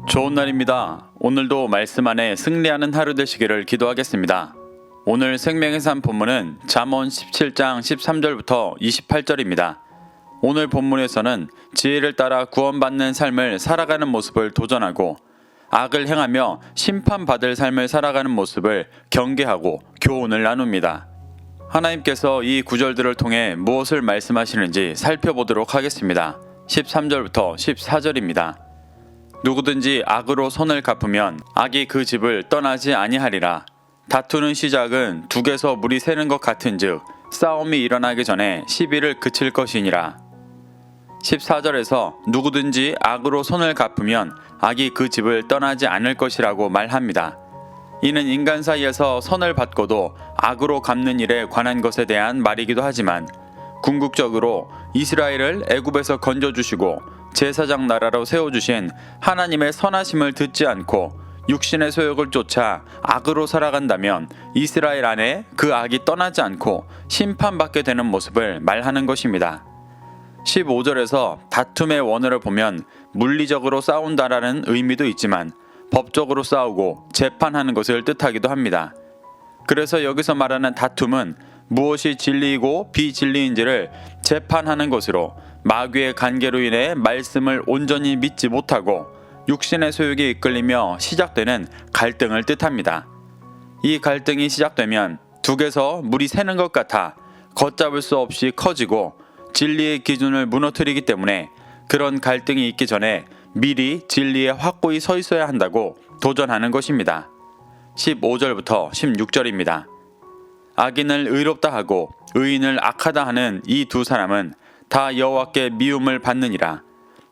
좋은 날입니다. 오늘도 말씀 안에 승리하는 하루 되시기를 기도하겠습니다. 오늘 생명의 산 본문은 잠언 17장 13절부터 28절입니다. 오늘 본문에서는 지혜를 따라 구원받는 삶을 살아가는 모습을 도전하고 악을 행하며 심판받을 삶을 살아가는 모습을 경계하고 교훈을 나눕니다. 하나님께서 이 구절들을 통해 무엇을 말씀하시는지 살펴보도록 하겠습니다. 13절부터 14절입니다. 누구든지 악으로 손을 갚으면 악이 그 집을 떠나지 아니하리라. 다투는 시작은 둑에서 물이 새는 것 같은즉 싸움이 일어나기 전에 시비를 그칠 것이니라. 14절에서 누구든지 악으로 손을 갚으면 악이 그 집을 떠나지 않을 것이라고 말합니다. 이는 인간 사이에서 선을 받고도 악으로 갚는 일에 관한 것에 대한 말이기도 하지만 궁극적으로 이스라엘을 애굽에서 건져주시고 제사장 나라로 세워주신 하나님의 선하심을 듣지 않고 육신의 소욕을 쫓아 악으로 살아간다면 이스라엘 안에 그 악이 떠나지 않고 심판받게 되는 모습을 말하는 것입니다. 15절에서 다툼의 원어를 보면 물리적으로 싸운다라는 의미도 있지만 법적으로 싸우고 재판하는 것을 뜻하기도 합니다. 그래서 여기서 말하는 다툼은 무엇이 진리이고 비진리인지를 재판하는 것으로 마귀의 관계로 인해 말씀을 온전히 믿지 못하고 육신의 소욕에 이끌리며 시작되는 갈등을 뜻합니다. 이 갈등이 시작되면 둑에서 물이 새는 것 같아 걷잡을 수 없이 커지고 진리의 기준을 무너뜨리기 때문에 그런 갈등이 있기 전에 미리 진리에 확고히 서 있어야 한다고 도전하는 것입니다. 15절부터 16절입니다. 악인을 의롭다 하고 의인을 악하다 하는 이 두 사람은 다 여호와께 미움을 받느니라.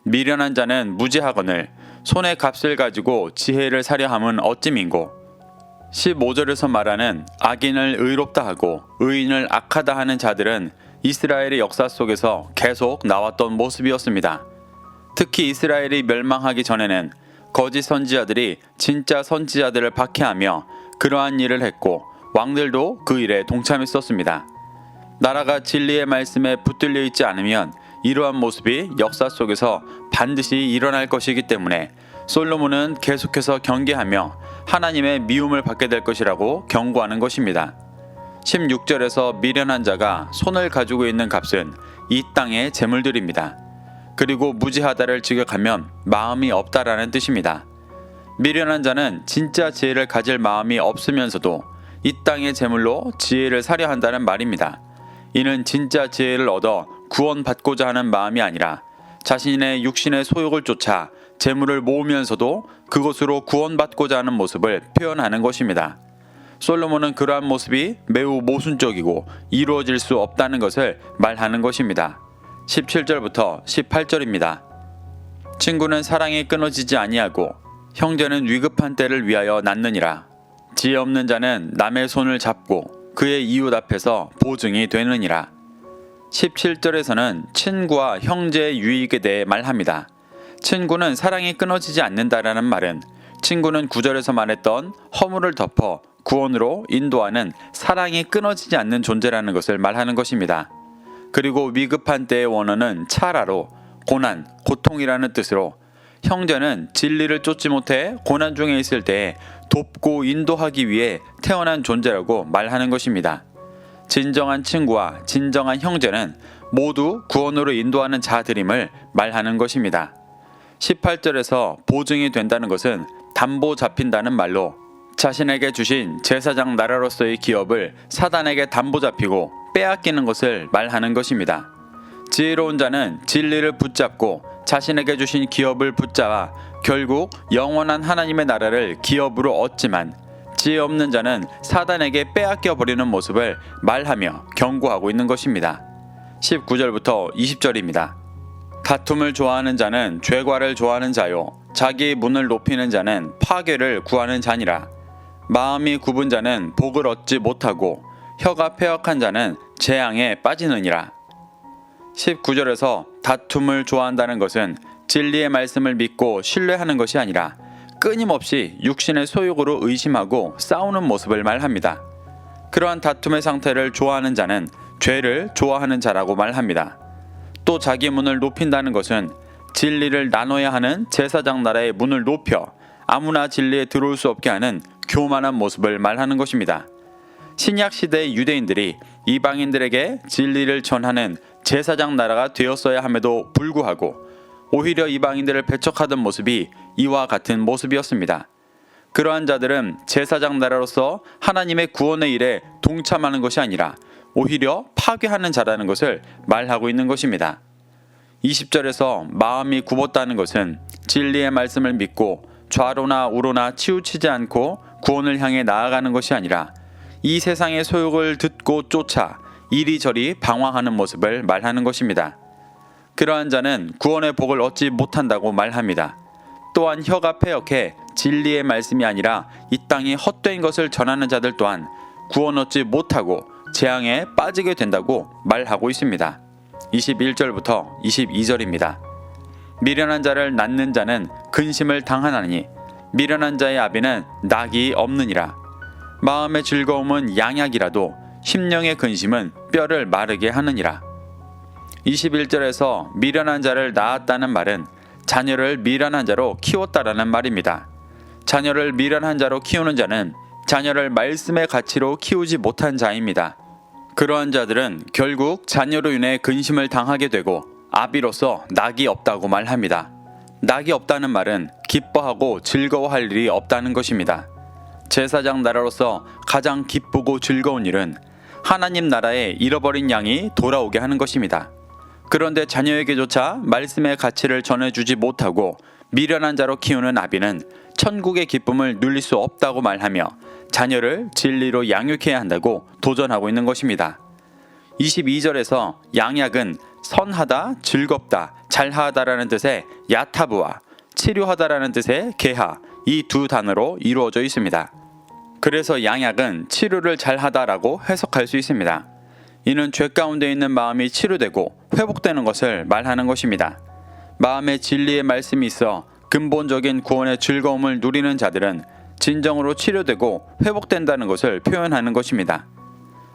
미련한 자는 무지하거늘 손의 값을 가지고 지혜를 사려 함은 어찌민고. 15절에서 말하는 악인을 의롭다 하고 의인을 악하다 하는 자들은 이스라엘의 역사 속에서 계속 나왔던 모습이었습니다. 특히 이스라엘이 멸망하기 전에는 거짓 선지자들이 진짜 선지자들을 박해하며 그러한 일을 했고 왕들도 그 일에 동참했었습니다. 나라가 진리의 말씀에 붙들려 있지 않으면 이러한 모습이 역사 속에서 반드시 일어날 것이기 때문에 솔로몬은 계속해서 경계하며 하나님의 미움을 받게 될 것이라고 경고하는 것입니다. 16절에서 미련한 자가 손을 가지고 있는 값은 이 땅의 재물들입니다. 그리고 무지하다를 직역하면 마음이 없다라는 뜻입니다. 미련한 자는 진짜 지혜를 가질 마음이 없으면서도 이 땅의 재물로 지혜를 사려 한다는 말입니다. 이는 진짜 지혜를 얻어 구원받고자 하는 마음이 아니라 자신의 육신의 소욕을 쫓아 재물을 모으면서도 그것으로 구원받고자 하는 모습을 표현하는 것입니다. 솔로몬은 그러한 모습이 매우 모순적이고 이루어질 수 없다는 것을 말하는 것입니다. 17절부터 18절입니다. 친구는 사랑이 끊어지지 아니하고 형제는 위급한 때를 위하여 낳느니라. 지혜 없는 자는 남의 손을 잡고 그의 이웃 앞에서 보증이 되느니라. 17절에서는 친구와 형제의 유익에 대해 말합니다. 친구는 사랑이 끊어지지 않는다라는 말은 친구는 9절에서 말했던 허물을 덮어 구원으로 인도하는 사랑이 끊어지지 않는 존재라는 것을 말하는 것입니다. 그리고 위급한 때의 원어는 차라로 고난, 고통이라는 뜻으로 형제는 진리를 쫓지 못해 고난 중에 있을 때 돕고 인도하기 위해 태어난 존재라고 말하는 것입니다. 진정한 친구와 진정한 형제는 모두 구원으로 인도하는 자들임을 말하는 것입니다. 18절에서 보증이 된다는 것은 담보 잡힌다는 말로 자신에게 주신 제사장 나라로서의 기업을 사단에게 담보 잡히고 빼앗기는 것을 말하는 것입니다. 지혜로운 자는 진리를 붙잡고 자신에게 주신 기업을 붙잡아 결국 영원한 하나님의 나라를 기업으로 얻지만 지혜 없는 자는 사단에게 빼앗겨 버리는 모습을 말하며 경고하고 있는 것입니다. 19절부터 20절입니다. 다툼을 좋아하는 자는 죄과를 좋아하는 자요 자기 문을 높이는 자는 파괴를 구하는 자니라. 마음이 굽은 자는 복을 얻지 못하고 혀가 패역한 자는 재앙에 빠지느니라. 19절에서 다툼을 좋아한다는 것은 진리의 말씀을 믿고 신뢰하는 것이 아니라 끊임없이 육신의 소욕으로 의심하고 싸우는 모습을 말합니다. 그러한 다툼의 상태를 좋아하는 자는 죄를 좋아하는 자라고 말합니다. 또 자기 문을 높인다는 것은 진리를 나눠야 하는 제사장 나라의 문을 높여 아무나 진리에 들어올 수 없게 하는 교만한 모습을 말하는 것입니다. 신약 시대의 유대인들이 이방인들에게 진리를 전하는 제사장 나라가 되었어야 함에도 불구하고 오히려 이방인들을 배척하던 모습이 이와 같은 모습이었습니다. 그러한 자들은 제사장 나라로서 하나님의 구원의 일에 동참하는 것이 아니라 오히려 파괴하는 자라는 것을 말하고 있는 것입니다. 20절에서 마음이 굽었다는 것은 진리의 말씀을 믿고 좌로나 우로나 치우치지 않고 구원을 향해 나아가는 것이 아니라 이 세상의 소욕을 듣고 쫓아 이리저리 방황하는 모습을 말하는 것입니다. 그러한 자는 구원의 복을 얻지 못한다고 말합니다. 또한 혀가 패역해 진리의 말씀이 아니라 이 땅이 헛된 것을 전하는 자들 또한 구원 얻지 못하고 재앙에 빠지게 된다고 말하고 있습니다. 21절부터 22절입니다. 미련한 자를 낳는 자는 근심을 당하나니 미련한 자의 아비는 낙이 없느니라. 마음의 즐거움은 양약이라도 심령의 근심은 뼈를 마르게 하느니라. 21절에서 미련한 자를 낳았다는 말은 자녀를 미련한 자로 키웠다라는 말입니다. 자녀를 미련한 자로 키우는 자는 자녀를 말씀의 가치로 키우지 못한 자입니다. 그러한 자들은 결국 자녀로 인해 근심을 당하게 되고 아비로서 낙이 없다고 말합니다. 낙이 없다는 말은 기뻐하고 즐거워할 일이 없다는 것입니다. 제사장 나라로서 가장 기쁘고 즐거운 일은 하나님 나라에 잃어버린 양이 돌아오게 하는 것입니다. 그런데 자녀에게조차 말씀의 가치를 전해주지 못하고 미련한 자로 키우는 아비는 천국의 기쁨을 누릴 수 없다고 말하며 자녀를 진리로 양육해야 한다고 도전하고 있는 것입니다. 22절에서 양약은 선하다, 즐겁다, 잘하다라는 뜻의 야타브와 치료하다라는 뜻의 게하, 이 두 단어로 이루어져 있습니다. 그래서 양약은 치료를 잘하다라고 해석할 수 있습니다. 이는 죄 가운데 있는 마음이 치료되고 회복되는 것을 말하는 것입니다. 마음에 진리의 말씀이 있어 근본적인 구원의 즐거움을 누리는 자들은 진정으로 치료되고 회복된다는 것을 표현하는 것입니다.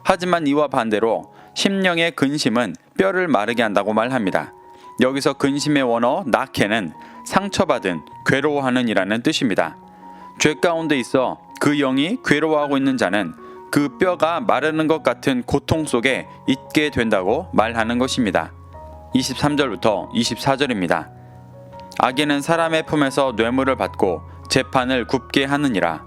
하지만 이와 반대로 심령의 근심은 뼈를 마르게 한다고 말합니다. 여기서 근심의 원어 나케는 상처받은, 괴로워하는 이라는 뜻입니다. 죄 가운데 있어 그 영이 괴로워하고 있는 자는 그 뼈가 마르는 것 같은 고통 속에 있게 된다고 말하는 것입니다. 23절부터 24절입니다. 악인은 사람의 품에서 뇌물을 받고 재판을 굽게 하느니라.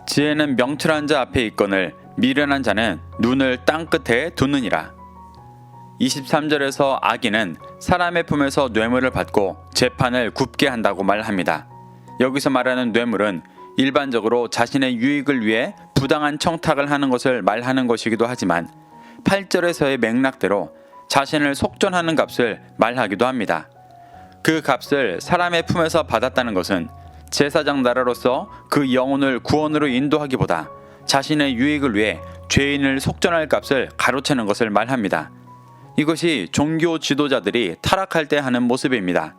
지혜는 명철한 자 앞에 있거늘 미련한 자는 눈을 땅 끝에 두느니라. 23절에서 악인은 사람의 품에서 뇌물을 받고 재판을 굽게 한다고 말합니다. 여기서 말하는 뇌물은 일반적으로 자신의 유익을 위해 부당한 청탁을 하는 것을 말하는 것이기도 하지만 8절에서의 맥락대로 자신을 속전하는 값을 말하기도 합니다. 그 값을 사람의 품에서 받았다는 것은 제사장 나라로서 그 영혼을 구원으로 인도하기보다 자신의 유익을 위해 죄인을 속전할 값을 가로채는 것을 말합니다. 이것이 종교 지도자들이 타락할 때 하는 모습입니다.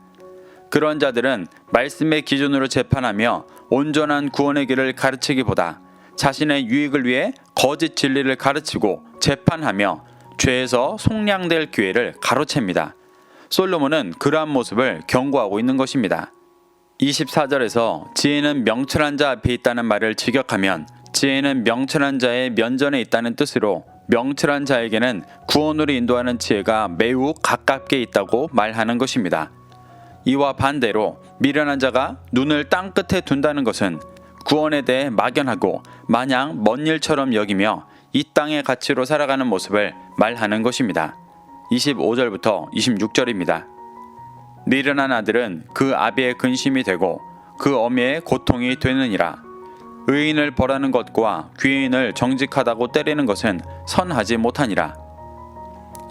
그런 자들은 말씀의 기준으로 재판하며 온전한 구원의 길을 가르치기보다 자신의 유익을 위해 거짓 진리를 가르치고 재판하며 죄에서 속량될 기회를 가로챕니다. 솔로몬은 그러한 모습을 경고하고 있는 것입니다. 24절에서 지혜는 명철한 자 앞에 있다는 말을 직역하면 지혜는 명철한 자의 면전에 있다는 뜻으로 명철한 자에게는 구원으로 인도하는 지혜가 매우 가깝게 있다고 말하는 것입니다. 이와 반대로 미련한 자가 눈을 땅 끝에 둔다는 것은 구원에 대해 막연하고 마냥 먼 일처럼 여기며 이 땅의 가치로 살아가는 모습을 말하는 것입니다. 25절부터 26절입니다. 미련한 아들은 그 아비의 근심이 되고 그 어미의 고통이 되느니라. 의인을 벌하는 것과 귀인을 정직하다고 때리는 것은 선하지 못하니라.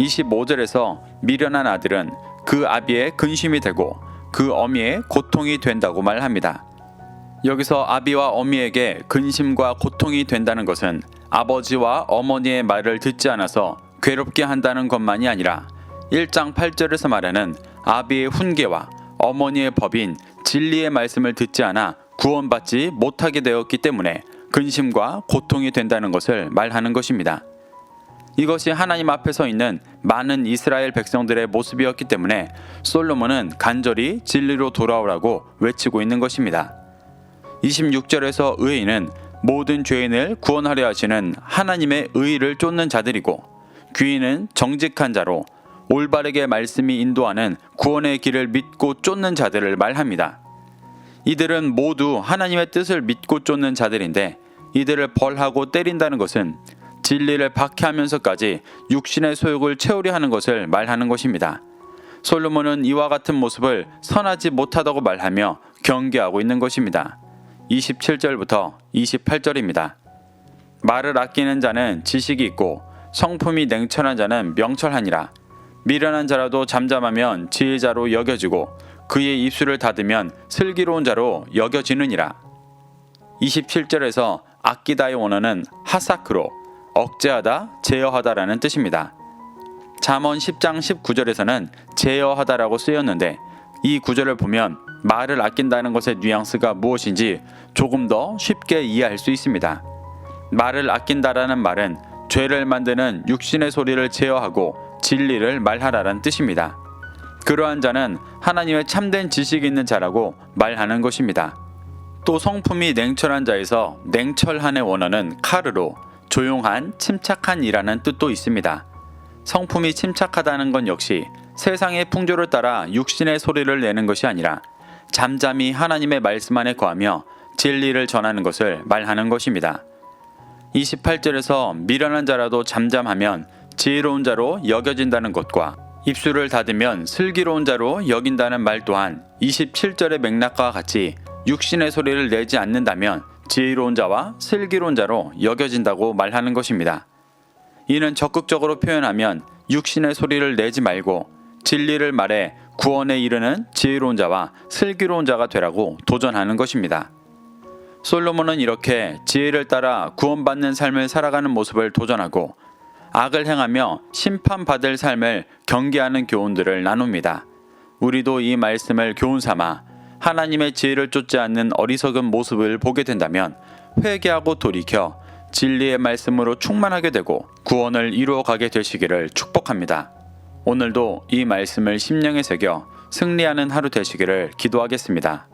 25절에서 미련한 아들은 그 아비의 근심이 되고 그 어미의 고통이 된다고 말합니다. 여기서 아비와 어미에게 근심과 고통이 된다는 것은 아버지와 어머니의 말을 듣지 않아서 괴롭게 한다는 것만이 아니라 1장 8절에서 말하는 아비의 훈계와 어머니의 법인 진리의 말씀을 듣지 않아 구원받지 못하게 되었기 때문에 근심과 고통이 된다는 것을 말하는 것입니다. 이것이 하나님 앞에 서 있는 많은 이스라엘 백성들의 모습이었기 때문에 솔로몬은 간절히 진리로 돌아오라고 외치고 있는 것입니다. 26절에서 의인은 모든 죄인을 구원하려 하시는 하나님의 의의를 쫓는 자들이고, 귀인은 정직한 자로 올바르게 말씀이 인도하는 구원의 길을 믿고 쫓는 자들을 말합니다. 이들은 모두 하나님의 뜻을 믿고 쫓는 자들인데, 이들을 벌하고 때린다는 것은 진리를 박해하면서까지 육신의 소욕을 채우려 하는 것을 말하는 것입니다. 솔로몬은 이와 같은 모습을 선하지 못하다고 말하며 경계하고 있는 것입니다. 27절부터 28절입니다. 말을 아끼는 자는 지식이 있고 성품이 냉철한 자는 명철하니라. 미련한 자라도 잠잠하면 지혜자로 여겨지고 그의 입술을 닫으면 슬기로운 자로 여겨지느니라. 27절에서 아끼다의 원어는 하사크로 억제하다, 제어하다라는 뜻입니다. 잠언 10장 19절에서는 제어하다라고 쓰였는데, 이 구절을 보면 말을 아낀다는 것의 뉘앙스가 무엇인지 조금 더 쉽게 이해할 수 있습니다. 말을 아낀다라는 말은 죄를 만드는 육신의 소리를 제어하고 진리를 말하라는 뜻입니다. 그러한 자는 하나님의 참된 지식이 있는 자라고 말하는 것입니다. 또 성품이 냉철한 자에서 냉철한의 원어는 카르로 조용한, 침착한 이라는 뜻도 있습니다. 성품이 침착하다는 건 역시 세상의 풍조를 따라 육신의 소리를 내는 것이 아니라 잠잠히 하나님의 말씀 안에 거하며 진리를 전하는 것을 말하는 것입니다. 28절에서 미련한 자라도 잠잠하면 지혜로운 자로 여겨진다는 것과 입술을 닫으면 슬기로운 자로 여긴다는 말 또한 27절의 맥락과 같이 육신의 소리를 내지 않는다면 지혜로운 자와 슬기로운 자로 여겨진다고 말하는 것입니다. 이는 적극적으로 표현하면 육신의 소리를 내지 말고 진리를 말해 구원에 이르는 지혜로운 자와 슬기로운 자가 되라고 도전하는 것입니다. 솔로몬은 이렇게 지혜를 따라 구원받는 삶을 살아가는 모습을 도전하고 악을 행하며 심판받을 삶을 경계하는 교훈들을 나눕니다. 우리도 이 말씀을 교훈 삼아 하나님의 지혜를 쫓지 않는 어리석은 모습을 보게 된다면 회개하고 돌이켜 진리의 말씀으로 충만하게 되고 구원을 이루어가게 되시기를 축복합니다. 오늘도 이 말씀을 심령에 새겨 승리하는 하루 되시기를 기도하겠습니다.